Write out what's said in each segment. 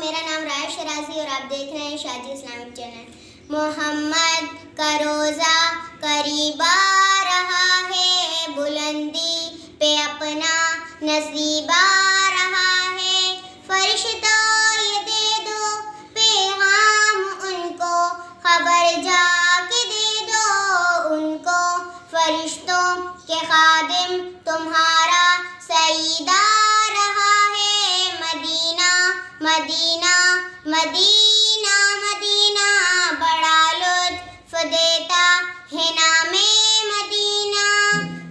میرا نام رائے شرازی اور آپ دیکھ رہے ہیں شاجی اسلامک چینل۔ محمد کا روزہ قریب آ رہا ہے، بلندی پہ اپنا نصیب آ رہا ہے، فرشتوں یہ دے دو پیغام ان کو، خبر جا کے دے دو ان کو، فرشتوں کے خادم تمہارا سعید آ رہا ہے، مدینہ مدینہ مدینہ مدینہ، بڑا لطف دیتا ہے نام مدینہ،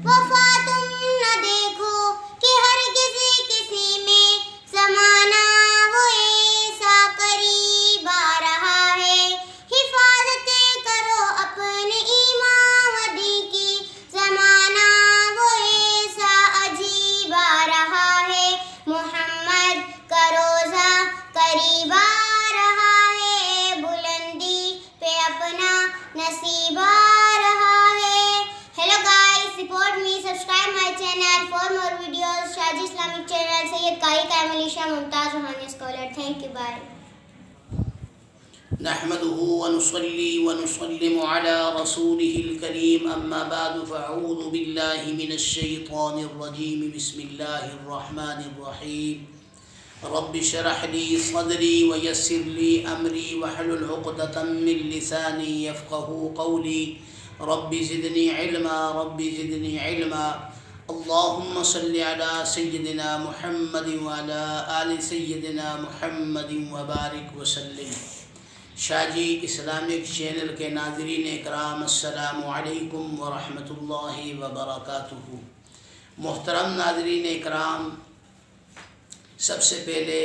وفا تم نہ دیکھو کہ ہر کسی میں زمانہ وہ ایسا قریب آ رہا ہے، حفاظت کرو اپنے ایمان کی، زمانہ وہ ایسا عجیب آ رہا ہے، محمد کا روزہ قریب آ رہا ہے، بلندی پہ اپنا نصیب آ رہا ہے۔ Hello guys, support me, subscribe my channel for more videos. Shaji Islamic channel, Sayyid Qari Qaim Ali Shah Mumtaz Ruhani Scholar. Thank you, bye. نحمده ونصلي ونسلم على رسوله الكريم أما بعد فأعوذ بالله من الشيطان الرجيم بسم الله الرحمن الرحيم رب اشرح لي صدري ويسر لي أمري واحلل عقدة من لساني يفقهوا قولي رب زدني علما رب زدني علما اللهم صل على سيدنا محمد وعلى آل سيدنا محمد وبارك وسلم۔ شاجی اسلامک چینل کے ناظرین اکرام، السلام علیکم ورحمۃ اللہ وبرکاتہ۔ محترم ناظرین اکرام، سب سے پہلے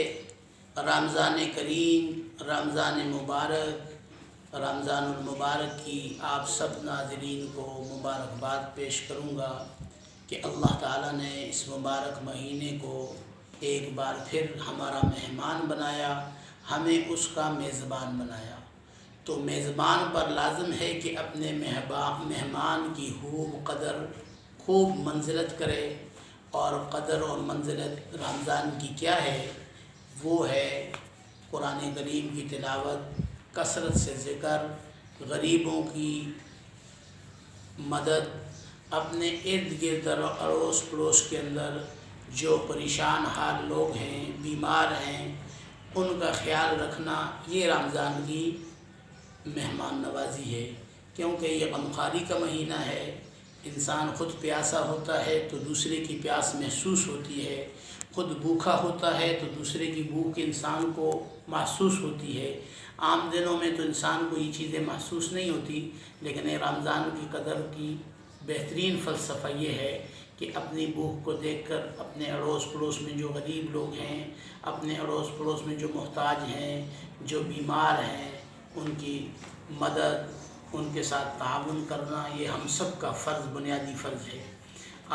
رمضان کریم، رمضان مبارک، رمضان المبارک کی آپ سب ناظرین کو مبارکباد پیش کروں گا کہ اللہ تعالیٰ نے اس مبارک مہینے کو ایک بار پھر ہمارا مہمان بنایا، ہمیں اس کا میزبان بنایا۔ تو میزبان پر لازم ہے کہ اپنے مہمان کی خوب قدر، خوب منزلت کرے، اور قدر اور منزلت رمضان کی کیا ہے؟ وہ ہے قرآن کریم کی تلاوت، کثرت سے ذکر، غریبوں کی مدد، اپنے ارد گرد اڑوس پڑوس کے اندر جو پریشان حال لوگ ہیں، بیمار ہیں، ان کا خیال رکھنا، یہ رمضان کی مہمان نوازی ہے۔ کیونکہ یہ غمخواری کا مہینہ ہے، انسان خود پیاسا ہوتا ہے تو دوسرے کی پیاس محسوس ہوتی ہے، خود بھوکا ہوتا ہے تو دوسرے کی بھوک انسان کو محسوس ہوتی ہے۔ عام دنوں میں تو انسان کو یہ چیزیں محسوس نہیں ہوتی، لیکن رمضان کی قدر کی بہترین فلسفہ یہ ہے کہ اپنی بھوک کو دیکھ کر اپنے اڑوس پڑوس میں جو غریب لوگ ہیں، اپنے اڑوس پڑوس میں جو محتاج ہیں، جو بیمار ہیں، ان کی مدد، ان کے ساتھ تعاون کرنا، یہ ہم سب کا فرض، بنیادی فرض ہے۔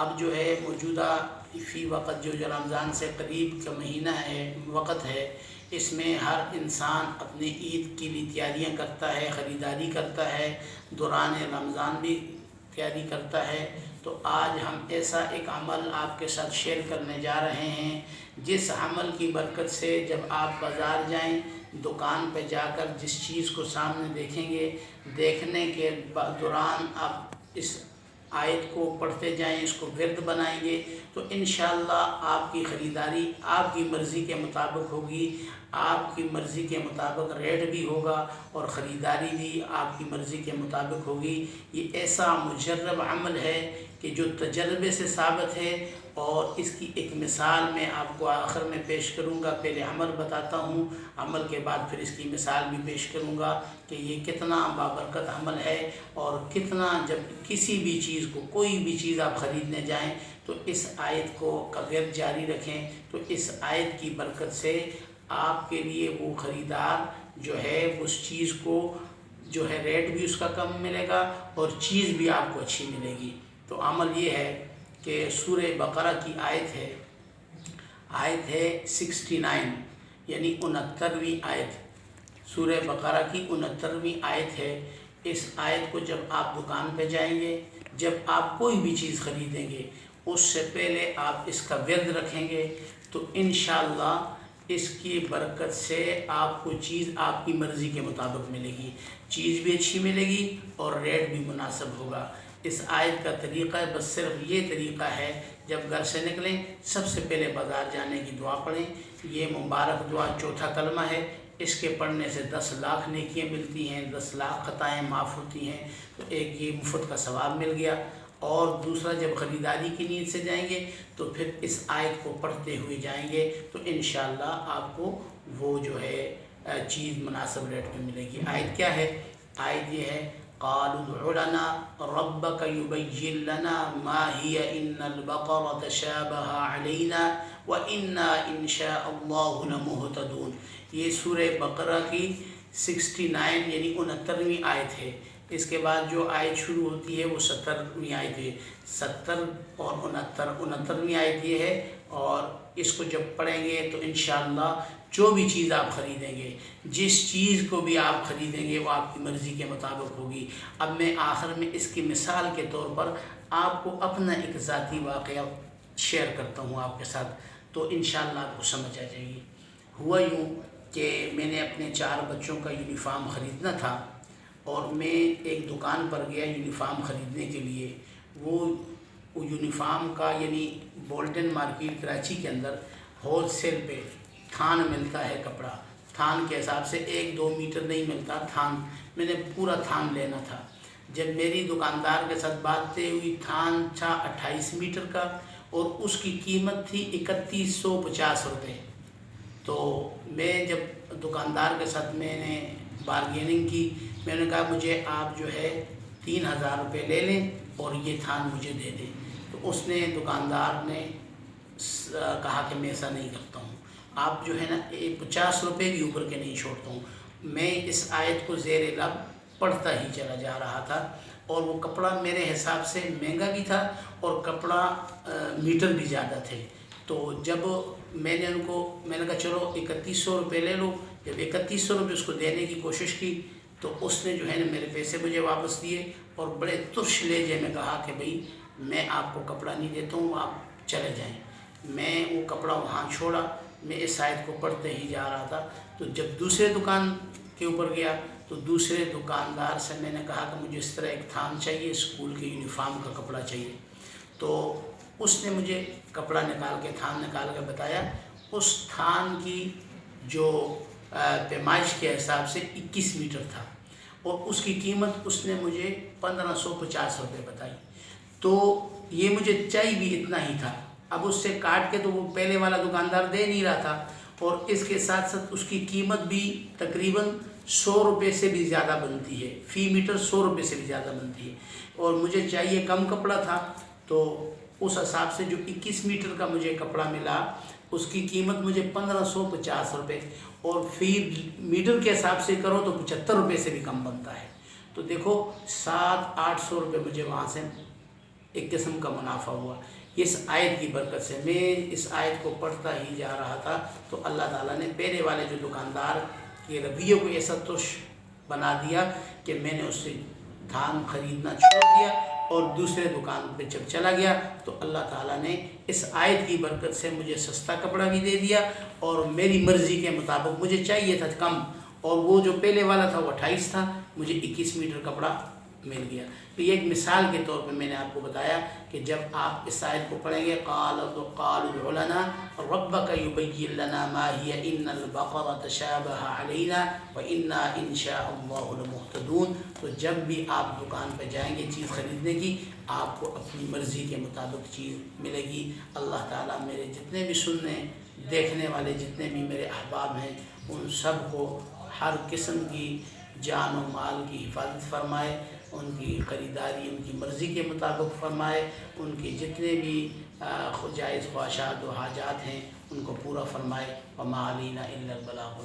اب جو ہے موجودہ فی وقت جو رمضان سے قریب کا مہینہ ہے، وقت ہے، اس میں ہر انسان اپنے عید کے لیے تیاریاں کرتا ہے، خریداری کرتا ہے، دوران رمضان بھی تیاری کرتا ہے۔ تو آج ہم ایسا ایک عمل آپ کے ساتھ شیئر کرنے جا رہے ہیں، جس عمل کی برکت سے جب آپ بازار جائیں، دکان پہ جا کر جس چیز کو سامنے دیکھیں گے، دیکھنے کے دوران آپ اس آیت کو پڑھتے جائیں، اس کو ورد بنائیں گے، تو انشاءاللہ آپ کی خریداری آپ کی مرضی کے مطابق ہوگی، آپ کی مرضی کے مطابق ریٹ بھی ہوگا، اور خریداری بھی آپ کی مرضی کے مطابق ہوگی۔ یہ ایسا مجرب عمل ہے کہ جو تجربے سے ثابت ہے، اور اس کی ایک مثال میں آپ کو آخر میں پیش کروں گا۔ پہلے عمل بتاتا ہوں، عمل کے بعد پھر اس کی مثال بھی پیش کروں گا کہ یہ کتنا بابرکت عمل ہے، اور کتنا جب کسی بھی چیز کو، کوئی بھی چیز آپ خریدنے جائیں تو اس آیت کو ورد جاری رکھیں، تو اس آیت کی برکت سے آپ کے لیے وہ خریدار جو ہے اس چیز کو جو ہے ریٹ بھی اس کا کم ملے گا، اور چیز بھی آپ کو اچھی ملے گی۔ تو عمل یہ ہے کہ سورہ بقرہ کی آیت ہے 69، یعنی 69ویں آیت، سورہ بقرہ کی 69ویں آیت ہے۔ اس آیت کو جب آپ دکان پہ جائیں گے، جب آپ کوئی بھی چیز خریدیں گے، اس سے پہلے آپ اس کا ورد رکھیں گے، تو انشاءاللہ اس کی برکت سے آپ کو چیز آپ کی مرضی کے مطابق ملے گی، چیز بھی اچھی ملے گی اور ریٹ بھی مناسب ہوگا۔ اس آیت کا طریقہ بس صرف یہ طریقہ ہے، جب گھر سے نکلیں سب سے پہلے بازار جانے کی دعا پڑھیں۔ یہ مبارک دعا چوتھا کلمہ ہے، اس کے پڑھنے سے 10 لاکھ نیکیاں ملتی ہیں، 10 لاکھ خطائیں معاف ہوتی ہیں، تو ایک یہ مفت کا ثواب مل گیا۔ اور دوسرا، جب خریداری کی نیت سے جائیں گے تو پھر اس آیت کو پڑھتے ہوئے جائیں گے تو انشاءاللہ آپ کو وہ جو ہے چیز مناسب ریٹ پہ ملے گی۔ آیت کیا ہے؟ آیت یہ ہے قالوا ادع لنا ربك يبين لنا ما هي ان البقرة تشابه علينا وإنا ان شاء الله لمهتدون۔ یہ سورہ بقرہ کی 69 یعنی 69ویں آیت ہے۔ اس کے بعد جو آیت شروع ہوتی ہے وہ 70ویں آیت ہے۔ 70 اور 69ویں آیت یہ ہے، اور اس کو جب پڑھیں گے تو انشاءاللہ جو بھی چیز آپ خریدیں گے، جس چیز کو بھی آپ خریدیں گے وہ آپ کی مرضی کے مطابق ہوگی۔ اب میں آخر میں اس کی مثال کے طور پر آپ کو اپنا ایک ذاتی واقعہ شیئر کرتا ہوں آپ کے ساتھ، تو انشاءاللہ آپ کو سمجھ آ جائے گی۔ ہوا یوں کہ میں نے اپنے 4 بچوں کا یونیفارم خریدنا تھا، اور میں ایک دکان پر گیا یونیفارم خریدنے کے لیے۔ وہ یونیفارم کا یعنی بولٹن مارکیٹ کراچی کے اندر ہول سیل پہ تھان ملتا ہے کپڑا، تھان کے حساب سے 1-2 میٹر نہیں ملتا تھان، میں نے پورا تھان لینا تھا۔ جب میری دکاندار کے ساتھ بات طے ہوئی، تھان تھا 28 میٹر کا اور اس کی قیمت تھی 3150 روپے۔ تو میں جب دکاندار کے ساتھ میں نے بارگیننگ کی، میں نے کہا مجھے آپ جو ہے 3000 روپے لے لیں اور یہ تھان مجھے دے دیں۔ تو اس نے دکاندار نے کہا کہ میں ایسا نہیں کرتا ہوں، آپ جو ہے نا 50 روپے بھی اوپر کے نہیں چھوڑتا ہوں۔ میں اس آیت کو زیر لب پڑھتا ہی چلا جا رہا تھا، اور وہ کپڑا میرے حساب سے مہنگا بھی تھا اور کپڑا میٹر بھی زیادہ تھے۔ تو جب میں نے کہا چلو 3100 روپے لے لو، جب 3100 روپے اس کو دینے کی کوشش کی تو اس نے جو ہے نا میرے پیسے مجھے واپس دیے، اور بڑے ترش لہجے میں کہا کہ بھئی میں آپ کو کپڑا نہیں دیتا ہوں، آپ چلے جائیں۔ میں وہ کپڑا وہاں چھوڑا، میں اس آیت کو پڑھتے ہی جا رہا تھا۔ تو جب دوسرے دکان کے اوپر گیا تو دوسرے دکاندار سے میں نے کہا کہ مجھے اس طرح ایک تھان چاہیے، اسکول کے یونیفارم کا کپڑا چاہیے۔ تو اس نے مجھے کپڑا نکال کے تھان نکال کے بتایا، اس تھان کی جو پیمائش کے حساب سے 21 میٹر تھا، اور اس کی قیمت اس نے مجھے 1550 روپے بتائی۔ تو یہ مجھے چاہیے بھی اتنا ہی تھا، اب اس سے کاٹ کے تو وہ پہلے والا دکاندار دے نہیں رہا تھا، اور اس کے ساتھ ساتھ اس کی قیمت بھی تقریباً 100 روپے سے بھی زیادہ بنتی ہے، فی میٹر 100 روپے سے بھی زیادہ بنتی ہے، اور مجھے چاہیے کم کپڑا تھا۔ تو اس حساب سے جو 21 میٹر کا مجھے کپڑا ملا اس کی قیمت مجھے 1550 روپے، اور فی میٹر کے حساب سے کرو تو 75 روپے سے بھی کم بنتا ہے۔ تو دیکھو 700-800 روپے مجھے وہاں سے ایک قسم کا منافع ہوا۔ اس آیت کی برکت سے میں اس آیت کو پڑھتا ہی جا رہا تھا، تو اللہ تعالیٰ نے پہلے والے جو دکاندار کے رویے کو ایسا ترش بنا دیا کہ میں نے اس سے تھان خریدنا چھوڑ دیا، اور دوسرے دکان پہ جب چلا گیا تو اللہ تعالیٰ نے اس آیت کی برکت سے مجھے سستا کپڑا بھی دے دیا، اور میری مرضی کے مطابق مجھے چاہیے تھا کم، اور وہ جو پہلے والا تھا وہ 28 تھا، مجھے 21 میٹر کپڑا مل گیا۔ تو یہ ایک مثال کے طور پہ میں نے آپ کو بتایا کہ جب آپ اس آیت کو پڑھیں گے قالوا ادع لنا ربك يبين لنا ما هي ان البقرة تشابه علينا وانا ان شاء الله لمهتدون، تو جب بھی آپ دکان پہ جائیں گے چیز خریدنے کی، آپ کو اپنی مرضی کے مطابق چیز ملے گی۔ اللہ تعالیٰ میرے جتنے بھی سننے دیکھنے والے جتنے بھی میرے احباب ہیں ان سب کو ہر قسم کی جان و مال کی حفاظت فرمائے، ان کی خریداری ان کی مرضی کے مطابق فرمائے، ان کے جتنے بھی جائز خواہشات و حاجات ہیں ان کو پورا فرمائے۔ وما علینا الا البلاغ۔